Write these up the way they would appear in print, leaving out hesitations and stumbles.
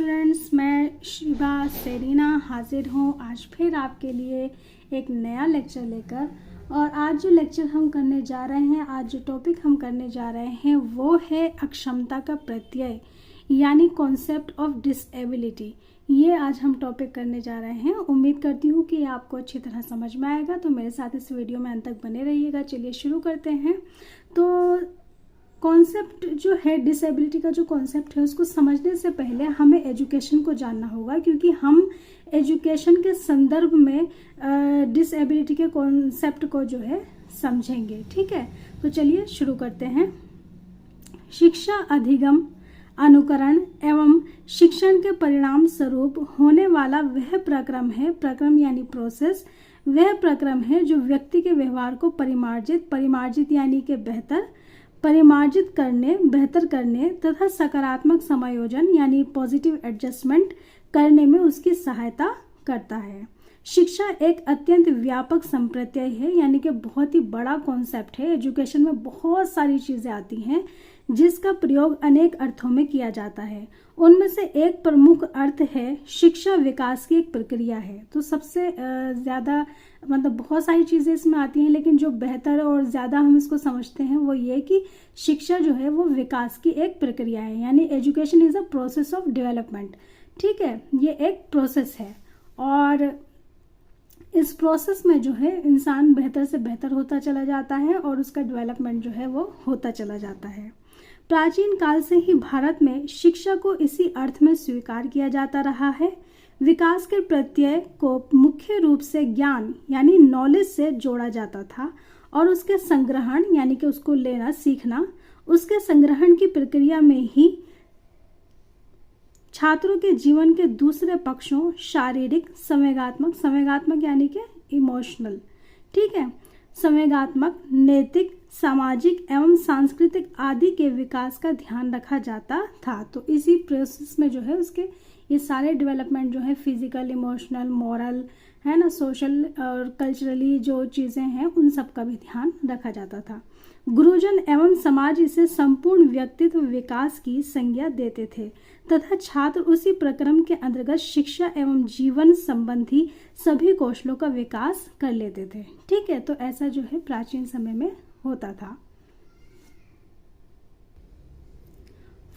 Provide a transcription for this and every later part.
Students, मैं Shiva Serena हाजिर हूँ आज फिर आपके लिए एक नया लेक्चर लेकर। और आज जो लेक्चर हम करने जा रहे हैं, आज जो टॉपिक हम करने जा रहे हैं वो है अक्षमता का प्रत्यय यानी कॉन्सेप्ट ऑफ डिसेबिलिटी। ये आज हम टॉपिक करने जा रहे हैं। उम्मीद करती हूँ कि आपको अच्छी तरह समझ में आएगा, तो मेरे साथ इस वीडियो में अंत तक बने रहिएगा। चलिए शुरू करते हैं। तो कॉन्सेप्ट जो है डिसेबिलिटी का, जो कॉन्सेप्ट है उसको समझने से पहले हमें एजुकेशन को जानना होगा, क्योंकि हम एजुकेशन के संदर्भ में डिसेबिलिटी के कॉन्सेप्ट को जो है समझेंगे। ठीक है, तो चलिए शुरू करते हैं। शिक्षा अधिगम, अनुकरण एवं शिक्षण के परिणाम स्वरूप होने वाला वह प्रक्रम है, प्रक्रम यानी प्रोसेस, वह प्रक्रम है जो व्यक्ति के व्यवहार को परिमार्जित यानी कि बेहतर करने तथा सकारात्मक समायोजन यानी पॉजिटिव एडजस्टमेंट करने में उसकी सहायता करता है। शिक्षा एक अत्यंत व्यापक संप्रत्यय है, यानी कि बहुत ही बड़ा कॉन्सेप्ट है। एजुकेशन में बहुत सारी चीज़ें आती हैं जिसका प्रयोग अनेक अर्थों में किया जाता है। उनमें से एक प्रमुख अर्थ है शिक्षा विकास की एक प्रक्रिया है। तो सबसे ज़्यादा बहुत सारी चीज़ें इसमें आती हैं, लेकिन जो बेहतर और ज़्यादा हम इसको समझते हैं वो ये कि शिक्षा जो है वो विकास की एक प्रक्रिया है, यानी education is a process of development. ठीक है, ये एक प्रोसेस है और इस प्रोसेस में जो है इंसान बेहतर से बेहतर होता चला जाता है और उसका डेवलपमेंट जो है वो होता चला जाता है। प्राचीन काल से ही भारत में शिक्षा को इसी अर्थ में स्वीकार किया जाता रहा है। विकास के प्रत्यय को मुख्य रूप से ज्ञान यानी नॉलेज से जोड़ा जाता था और उसके संग्रहण यानी कि उसको लेना सीखना, उसके संग्रहण की प्रक्रिया में ही छात्रों के जीवन के दूसरे पक्षों शारीरिक, संवेगात्मक यानी कि इमोशनल, ठीक है, संवेगात्मक, नैतिक, सामाजिक एवं सांस्कृतिक आदि के विकास का ध्यान रखा जाता था। तो इसी प्रोसेस में जो है उसके ये सारे डेवलपमेंट जो है फिजिकल, इमोशनल, मॉरल है ना, सोशल और कल्चरली जो चीज़ें हैं उन सब का भी ध्यान रखा जाता था। गुरुजन एवं समाज इसे संपूर्ण व्यक्तित्व विकास की संज्ञा देते थे तथा छात्र उसी प्रक्रम के अंतर्गत शिक्षा एवं जीवन संबंधी सभी कौशलों का विकास कर लेते थे। ठीक है, तो ऐसा जो है प्राचीन समय में होता था।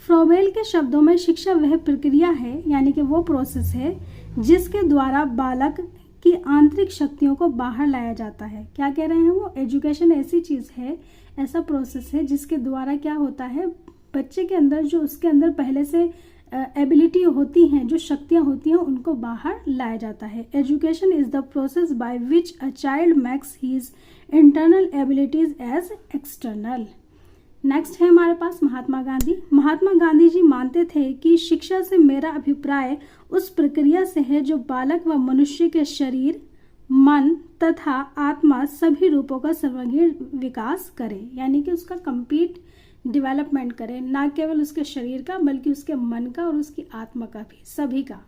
फ्रोबेल के शब्दों में शिक्षा वह प्रक्रिया है, यानी कि वो प्रोसेस है जिसके द्वारा बालक की आंतरिक शक्तियों को बाहर लाया जाता है। क्या कह रहे हैं वो? एजुकेशन ऐसी चीज़ है, ऐसा प्रोसेस है जिसके द्वारा क्या होता है, बच्चे के अंदर जो उसके अंदर पहले से एबिलिटी होती हैं, जो शक्तियाँ होती हैं, उनको बाहर लाया जाता है। Education is the process by which a child makes his internal abilities as external. Next है हमारे पास महात्मा गांधी। महात्मा गांधी जी मानते थे कि शिक्षा से मेरा अभिप्राय उस प्रक्रिया से है जो बालक व मनुष्य के शरीर, मन तथा आत्मा सभी रूपों का सर्वांगीण विकास करे, यानी कि उसका कंप्लीट डेवलपमेंट करे, ना केवल उसके शरीर का बल्कि उसके मन का और उसकी आत्मा का भी, सभी का।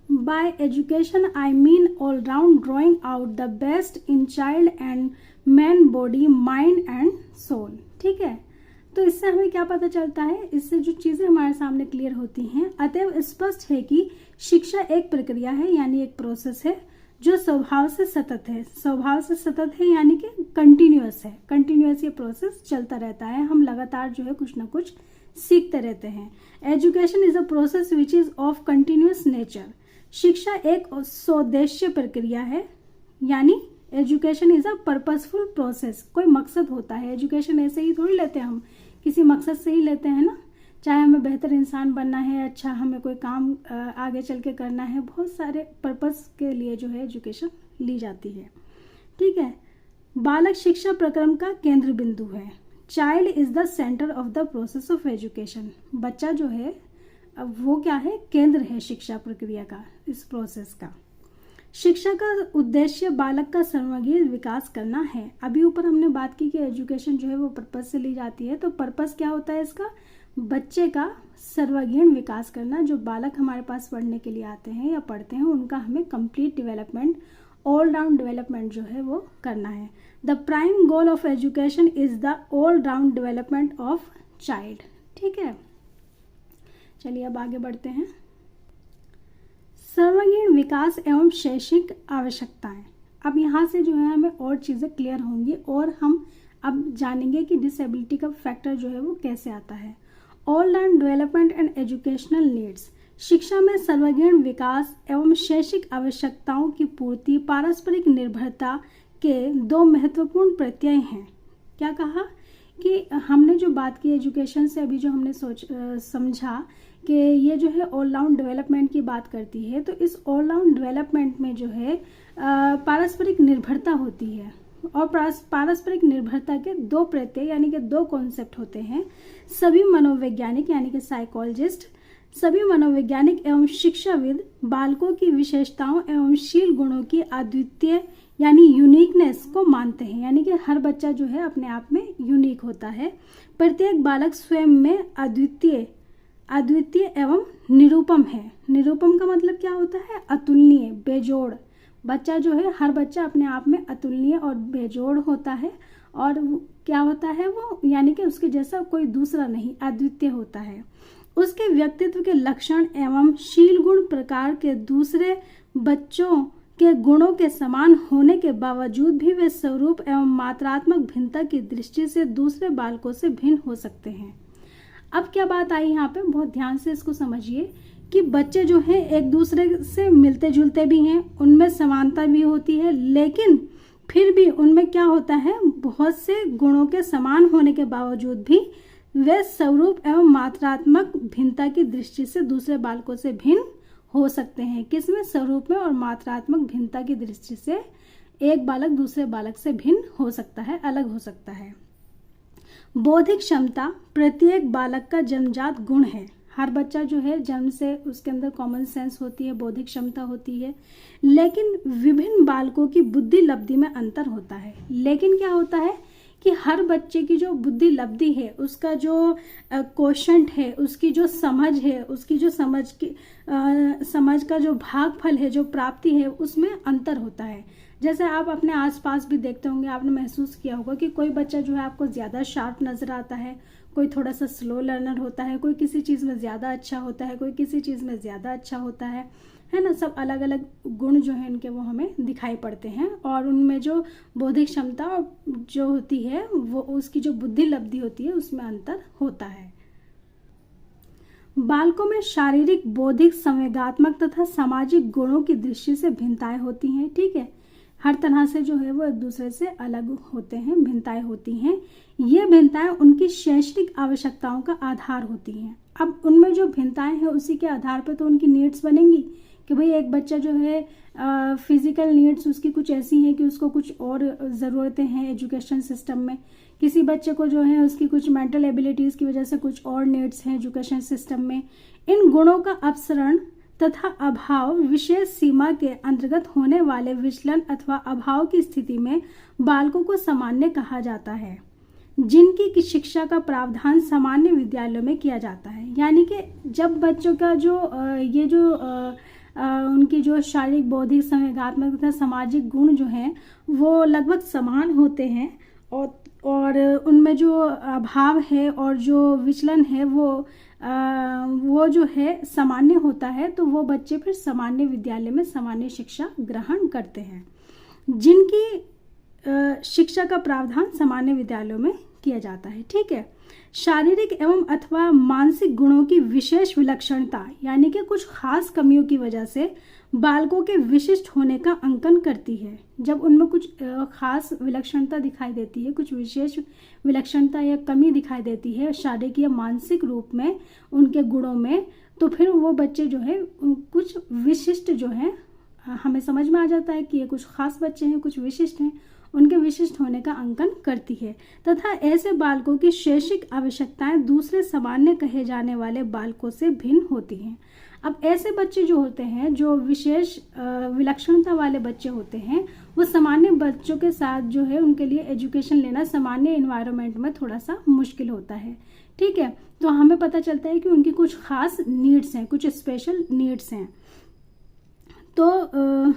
By education I mean all round drawing out the best in child and man body, mind and soul. ठीक है, तो इससे हमें क्या पता चलता है, इससे जो चीज़ें हमारे सामने क्लियर होती हैं। अतएव स्पष्ट है कि शिक्षा एक प्रक्रिया है, यानी एक प्रोसेस है जो स्वभाव से सतत है, यानी कि कंटिन्यूअस है। कंटिन्यूअस ये प्रोसेस चलता रहता है, हम लगातार जो है कुछ ना कुछ सीखते रहते हैं। Education is a process which is of continuous nature. शिक्षा एक सोद्देश्य प्रक्रिया है, यानी education is a purposeful process. कोई मकसद होता है, एजुकेशन ऐसे ही थोड़ी लेते हैं, हम किसी मकसद से ही लेते हैं ना। चाहे हमें बेहतर इंसान बनना है, अच्छा हमें कोई काम आगे चल के करना है, बहुत सारे पर्पस के लिए जो है एजुकेशन ली जाती है। ठीक है, बालक शिक्षा प्रक्रम का केंद्र बिंदु है। Child is the centre of the process of education. बच्चा जो है अब वो क्या है, केंद्र है शिक्षा प्रक्रिया का, इस प्रोसेस का। शिक्षा का उद्देश्य बालक का सर्वांगीण विकास करना है। अभी ऊपर हमने बात की कि एजुकेशन जो है वो पर्पस से ली जाती है, तो पर्पस क्या होता है इसका, बच्चे का सर्वांगीण विकास करना। जो बालक हमारे पास पढ़ने के लिए आते हैं या पढ़ते हैं, उनका हमें complete development, all round development जो है वो करना है। The prime goal of education is the all round development of child. ठीक है, चलिए अब आगे बढ़ते हैं। सर्वांगीण विकास एवं शैक्षिक आवश्यकताएं। अब यहाँ से जो है हमें और चीज़ें क्लियर होंगी और हम अब जानेंगे कि डिसेबिलिटी का फैक्टर जो है वो कैसे आता है। All round development and educational needs. शिक्षा में सर्वांगीण विकास एवं शैक्षिक आवश्यकताओं की पूर्ति पारस्परिक निर्भरता के दो महत्वपूर्ण प्रत्यय हैं। क्या कहा कि हमने जो बात की एजुकेशन से, अभी जो हमने समझा कि ये जो है ऑल राउंड डेवलपमेंट की बात करती है, तो इस ऑल राउंड डेवलपमेंट में जो है पारस्परिक निर्भरता होती है और पारस्परिक निर्भरता के दो प्रत्यय यानी कि दो कॉन्सेप्ट होते हैं। सभी मनोवैज्ञानिक यानी कि साइकोलॉजिस्ट, सभी मनोवैज्ञानिक एवं शिक्षाविद बालकों की विशेषताओं एवं शील गुणों की अद्वितीय यानी यूनिकनेस को मानते हैं, यानी कि हर बच्चा जो है अपने आप में यूनिक होता है। प्रत्येक बालक स्वयं में अद्वितीय एवं निरूपम है। निरूपम का मतलब क्या होता है? अतुलनीय, बेजोड़। बच्चा जो है, हर बच्चा अपने आप में अतुलनीय और बेजोड़ होता है और क्या होता है वो, यानी कि उसके जैसा कोई दूसरा नहीं, अद्वितीय होता है। उसके व्यक्तित्व के लक्षण एवं शील गुण प्रकार के दूसरे बच्चों के गुणों के समान होने के बावजूद भी वे स्वरूप एवं मात्रात्मक भिन्नता की दृष्टि से दूसरे बालकों से भिन्न हो सकते हैं। अब क्या बात आई यहाँ पे, बहुत ध्यान से इसको समझिए कि बच्चे जो हैं एक दूसरे से मिलते जुलते भी हैं, उनमें समानता भी होती है, लेकिन फिर भी उनमें क्या होता है, बहुत से गुणों के समान होने के बावजूद भी वे स्वरूप एवं मात्रात्मक भिन्नता की दृष्टि से दूसरे बालकों से भिन्न हो सकते हैं। किसमें? स्वरूप में और मात्रात्मक भिन्नता की दृष्टि से एक बालक दूसरे बालक से भिन्न हो सकता है, अलग हो सकता है। बौद्धिक क्षमता प्रत्येक बालक का जन्मजात गुण है। हर बच्चा जो है जन्म से उसके अंदर कॉमन सेंस होती है, बौद्धिक क्षमता होती है, लेकिन विभिन्न बालकों की बुद्धि लब्धि में अंतर होता है। लेकिन क्या होता है कि हर बच्चे की जो बुद्धि लब्धि है, उसका जो कोशंट है, उसकी जो समझ है, उसकी जो समझ का जो भागफल है, जो प्राप्ति है, उसमें अंतर होता है। जैसे आप अपने आसपास भी देखते होंगे, आपने महसूस किया होगा कि कोई बच्चा जो है आपको ज़्यादा शार्प नज़र आता है, कोई थोड़ा सा स्लो लर्नर होता है, कोई किसी चीज़ में ज़्यादा अच्छा होता है, कोई किसी चीज़ में ज़्यादा अच्छा होता है ना। सब अलग अलग गुण जो हैं इनके वो हमें दिखाई पड़ते हैं और उनमें जो बौद्धिक क्षमता जो होती है, वो उसकी जो बुद्धि लब्धि होती है, उसमें अंतर होता है। बालकों में शारीरिक, बौद्धिक, संवेगात्मक तथा सामाजिक गुणों की दृष्टि से भिन्नताएं होती हैं। ठीक है, हर तरह से जो है वो एक दूसरे से अलग होते हैं, भिन्नताएं होती हैं। ये भिन्नताएं उनकी शैक्षणिक आवश्यकताओं का आधार होती हैं। अब उनमें जो भिन्नताएं हैं उसी के आधार पर तो उनकी नीड्स बनेंगी कि भाई एक बच्चा जो है फिजिकल नीड्स उसकी कुछ ऐसी हैं कि उसको कुछ और ज़रूरतें हैं एजुकेशन सिस्टम में। किसी बच्चे को जो है उसकी कुछ मेंटल एबिलिटीज़ की वजह से कुछ और नीड्स हैं एजुकेशन सिस्टम में। इन गुणों का अपसरण तथा अभाव विशेष सीमा के अंतर्गत होने वाले विचलन अथवा अभाव की स्थिति में बालकों को सामान्य कहा जाता है, जिनकी शिक्षा का प्रावधान सामान्य विद्यालयों में किया जाता है। यानी कि जब बच्चों का जो उनकी जो शारीरिक, बौद्धिक, संवेगात्मक तथा सामाजिक गुण जो हैं वो लगभग समान होते हैं और उनमें जो अभाव है और जो विचलन है वो जो है सामान्य होता है, तो वो बच्चे फिर सामान्य विद्यालय में सामान्य शिक्षा ग्रहण करते हैं, जिनकी शिक्षा का प्रावधान सामान्य विद्यालयों में किया जाता है। ठीक है, शारीरिक एवं अथवा मानसिक गुणों की विशेष विलक्षणता यानी कि कुछ खास कमियों की वजह से बालकों के विशिष्ट होने का अंकन करती है। जब उनमें कुछ खास विलक्षणता दिखाई देती है, कुछ विशेष विलक्षणता या कमी दिखाई देती है शारीरिक या मानसिक रूप में उनके गुणों में, तो फिर वो बच्चे जो है कुछ विशिष्ट जो है हमें समझ में आ जाता है कि ये कुछ खास बच्चे हैं, कुछ विशिष्ट हैं, उनके विशिष्ट होने का अंकन करती है। तथा ऐसे बालकों की शैक्षिक आवश्यकताएं दूसरे सामान्य कहे जाने वाले बालकों से भिन्न होती हैं। अब ऐसे बच्चे जो होते हैं, जो विशेष विलक्षणता वाले बच्चे होते हैं, वो सामान्य बच्चों के साथ जो है उनके लिए एजुकेशन लेना सामान्य एनवायरनमेंट में थोड़ा सा मुश्किल होता है। ठीक है, तो हमें पता चलता है कि उनकी कुछ खास नीड्स हैं, कुछ स्पेशल नीड्स हैं। तो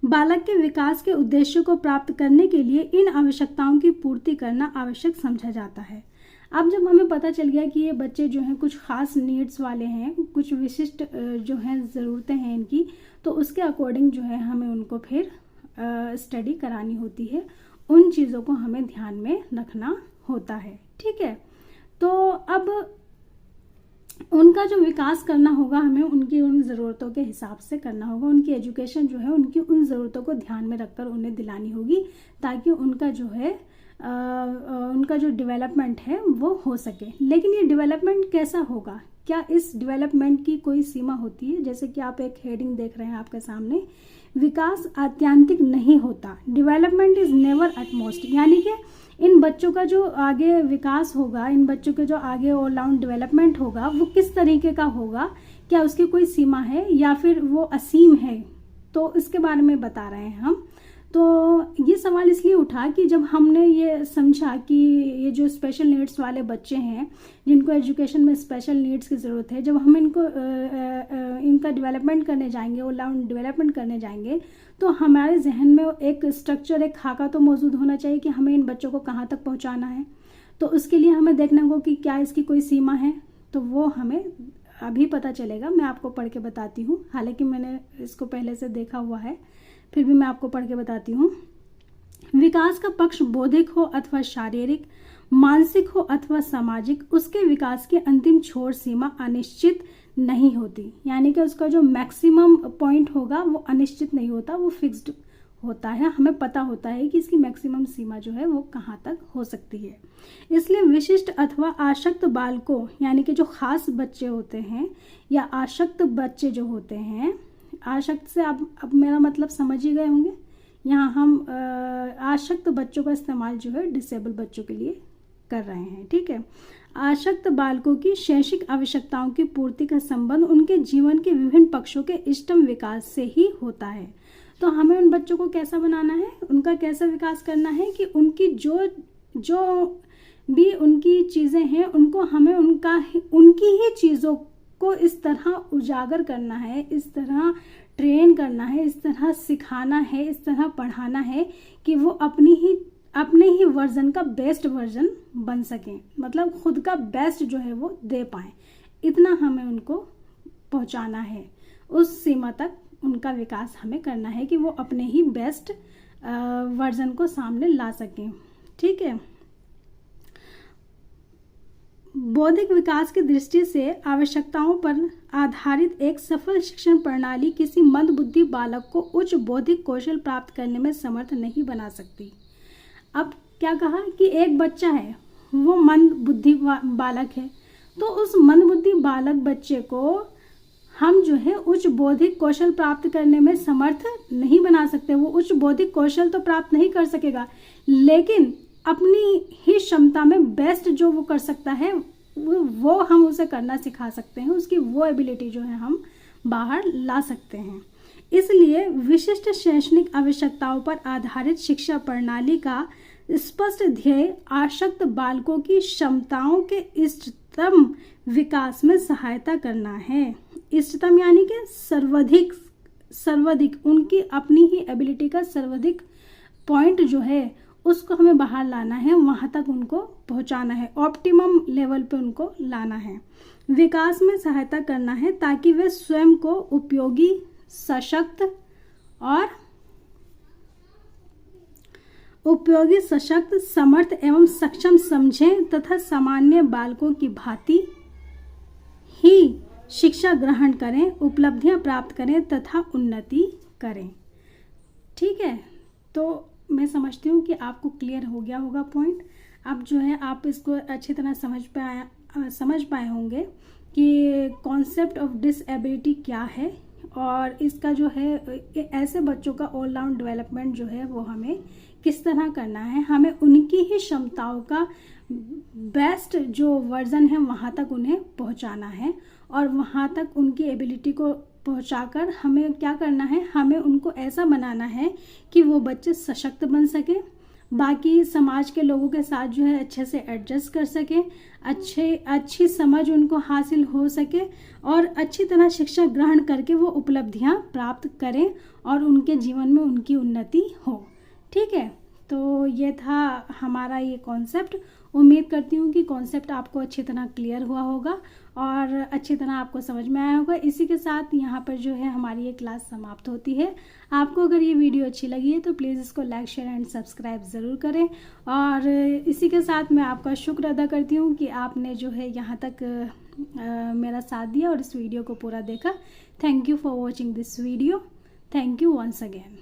बालक के विकास के उद्देश्य को प्राप्त करने के लिए इन आवश्यकताओं की पूर्ति करना आवश्यक समझा जाता है। अब जब हमें पता चल गया कि ये बच्चे जो हैं कुछ ख़ास नीड्स वाले हैं, कुछ विशिष्ट जो हैं ज़रूरतें हैं इनकी, तो उसके अकॉर्डिंग जो है हमें उनको फिर स्टडी करानी होती है, उन चीज़ों को हमें ध्यान में रखना होता है। ठीक है, तो अब उनका जो विकास करना होगा हमें उनकी उन ज़रूरतों के हिसाब से करना होगा। उनकी एजुकेशन जो है उनकी उन ज़रूरतों को ध्यान में रखकर उन्हें दिलानी होगी, ताकि उनका जो है उनका जो डेवलपमेंट है वो हो सके। लेकिन ये डेवलपमेंट कैसा होगा, क्या इस डेवलपमेंट की कोई सीमा होती है? जैसे कि आप एक हेडिंग देख रहे हैं आपके सामने, विकास आत्यंतिक नहीं होता, डेवलपमेंट इज नेवर एटमोस्ट। यानी कि इन बच्चों का जो आगे विकास होगा, इन बच्चों के जो आगे ऑल राउंड डेवलपमेंट होगा, वो किस तरीके का होगा, क्या उसकी कोई सीमा है या फिर वो असीम है, तो इसके बारे में बता रहे हैं हम। तो ये सवाल इसलिए उठा कि जब हमने ये समझा कि ये जो स्पेशल नीड्स वाले बच्चे हैं, जिनको एजुकेशन में स्पेशल नीड्स की ज़रूरत है, जब हम इनको इनका डेवलपमेंट करने जाएंगे, ऑल राउंड डेवलपमेंट करने जाएंगे, तो हमारे जहन में एक स्ट्रक्चर, एक खाका तो मौजूद होना चाहिए कि हमें इन बच्चों को कहाँ तक पहुँचाना है। तो उसके लिए हमें देखना होगा कि क्या इसकी कोई सीमा है, तो वो हमें अभी पता चलेगा। मैं आपको पढ़ के बताती हूँ, हालांकि मैंने इसको पहले से देखा हुआ है, फिर भी मैं आपको पढ़ के बताती हूँ। विकास का पक्ष बौद्धिक हो अथवा शारीरिक, मानसिक हो अथवा सामाजिक, उसके विकास की अंतिम छोर सीमा अनिश्चित नहीं होती। यानी कि उसका जो मैक्सिमम पॉइंट होगा वो अनिश्चित नहीं होता, वो फिक्स्ड होता है। हमें पता होता है कि इसकी मैक्सिमम सीमा जो है वो कहाँ तक हो सकती है। इसलिए विशिष्ट अथवा आसक्त बालकों, यानी कि जो खास बच्चे होते हैं या आसक्त बच्चे जो होते हैं, आसक्त से अब मेरा मतलब समझ ही गए होंगे। यहाँ हम आसक्त बच्चों का इस्तेमाल जो है डिसेबल बच्चों के लिए कर रहे हैं। ठीक है, आसक्त बालकों की शैक्षिक आवश्यकताओं की पूर्ति का संबंध उनके जीवन के विभिन्न पक्षों के इष्टतम विकास से ही होता है। तो हमें उन बच्चों को कैसा बनाना है, उनका कैसा विकास करना है कि उनकी जो भी उनकी चीज़ें हैं, उनको हमें उनकी ही चीज़ों को इस तरह उजागर करना है, इस तरह ट्रेन करना है, इस तरह सिखाना है, इस तरह पढ़ाना है कि वो अपने ही वर्जन का बेस्ट वर्जन बन सकें, मतलब खुद का बेस्ट जो है वो दे पाएं। इतना हमें उनको पहुंचाना है, उस सीमा तक उनका विकास हमें करना है कि वो अपने ही बेस्ट वर्जन को सामने ला सकें। ठीक है, बौद्धिक विकास की दृष्टि से आवश्यकताओं पर आधारित एक सफल शिक्षण प्रणाली किसी मंदबुद्धि बालक को उच्च बौद्धिक कौशल प्राप्त करने में समर्थ नहीं बना सकती। अब क्या कहा कि एक बच्चा है, वो मंदबुद्धि बालक है, तो उस मंदबुद्धि बालक बच्चे को हम जो है उच्च बौद्धिक कौशल प्राप्त करने में समर्थ नहीं बना सकते। वो उच्च बौद्धिक कौशल तो प्राप्त नहीं कर सकेगा, लेकिन अपनी ही क्षमता में बेस्ट जो वो कर सकता है वो हम उसे करना सिखा सकते हैं। उसकी वो एबिलिटी जो है हम बाहर ला सकते हैं। इसलिए विशिष्ट शैक्षणिक आवश्यकताओं पर आधारित शिक्षा प्रणाली का स्पष्ट ध्येय आसक्त बालकों की क्षमताओं के इष्टतम विकास में सहायता करना है। इष्टतम यानी कि सर्वाधिक उनकी अपनी ही एबिलिटी का सर्वाधिक पॉइंट जो है उसको हमें बाहर लाना है, वहाँ तक उनको पहुँचाना है, ऑप्टिमम लेवल पे उनको लाना है, विकास में सहायता करना है, ताकि वे स्वयं को उपयोगी, सशक्त, समर्थ एवं सक्षम समझें तथा सामान्य बालकों की भांति ही शिक्षा ग्रहण करें, उपलब्धियां प्राप्त करें तथा उन्नति करें। ठीक है, तो मैं समझती हूँ कि आपको क्लियर हो गया होगा पॉइंट। अब जो है आप इसको अच्छी तरह समझ पाए होंगे कि कॉन्सेप्ट ऑफ डिसेबिलिटी क्या है, और इसका जो है ऐसे बच्चों का ऑल राउंड डेवलपमेंट जो है वो हमें किस तरह करना है। हमें उनकी ही क्षमताओं का बेस्ट जो वर्जन है वहाँ तक उन्हें पहुँचाना है, और वहाँ तक उनकी एबिलिटी को पहुंचाकर हमें क्या करना है, हमें उनको ऐसा बनाना है कि वो बच्चे सशक्त बन सके, बाकी समाज के लोगों के साथ जो है अच्छे से एडजस्ट कर सके, अच्छी समझ उनको हासिल हो सके, और अच्छी तरह शिक्षा ग्रहण करके वो उपलब्धियां प्राप्त करें और उनके जीवन में उनकी उन्नति हो। ठीक है, तो ये था हमारा ये कॉन्सेप्ट। उम्मीद करती हूँ कि कॉन्सेप्ट आपको अच्छी तरह क्लियर हुआ होगा और अच्छी तरह आपको समझ में आया होगा। इसी के साथ यहाँ पर जो है हमारी ये क्लास समाप्त होती है। आपको अगर ये वीडियो अच्छी लगी है तो प्लीज़ इसको लाइक शेयर एंड सब्सक्राइब ज़रूर करें। और इसी के साथ मैं आपका शुक्र अदा करती हूँ कि आपने जो है यहाँ तक मेरा साथ दिया और इस वीडियो को पूरा देखा। Thank you for watching this video. Thank you once again.